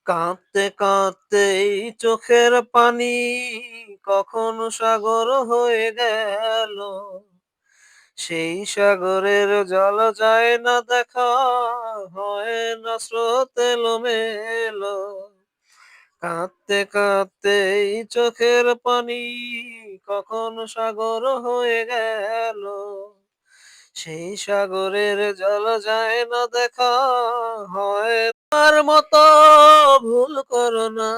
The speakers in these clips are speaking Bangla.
কাঁদতে কাঁদতেই চোখের পানি কখন সাগর হয়ে গেল। সেই সাগরের জল যায় না দেখা, হয় না স্রোত এলোমেলো। কাঁদতে কাঁদতেই চোখের পানি কখন সাগর হয়ে গেল। সেই সাগরের জল যায় না দেখা, হয় তোমার মতো ভুল করো না।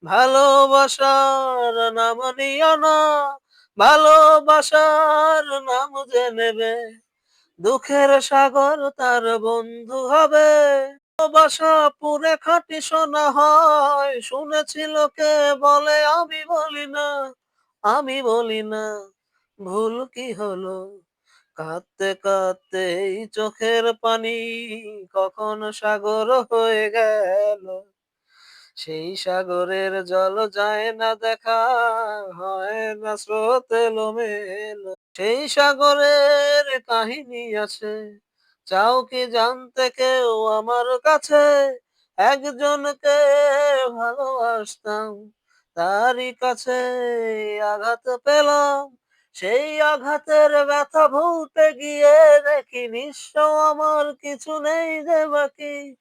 ভালোবাসার নাম নিও না, ভালোবাসার নাম যে নেবে দুঃখের সাগর তার বন্ধু হবে। ভালোবাসা পুরে খাঁটি শোনা হয়, শুনেছি লোকে বলে আমি বলি না, আমি বলি না। ভুল কি হলো? কাঁদতে কাঁদতে এই চোখের পানি কখন সাগর হয়ে গেল। সেই সাগরের জল যায় না দেখা, হয় না স্রোত এলোমেলো। সেই সাগরের কাহিনী আছে, চাও কি জানতে কেউ আমার কাছে? একজনকে ভালোবাসতাম, তারই কাছে আঘাত পেলাম। সেই আঘাতের ব্যথা ভুলতে গিয়ে দেখি নিঃস্ব আমার কিছু নেই যে বাকি।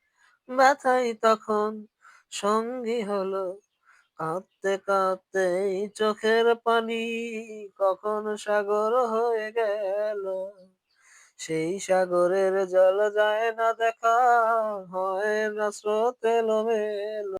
ব্যথাই তখন সঙ্গী হলো। কাঁদতে কাঁদতে এই চোখের পানি কখন সাগর হয়ে গেল। সেই সাগরের জল যায় না দেখা, হয় না স্রোত এলোমেলো।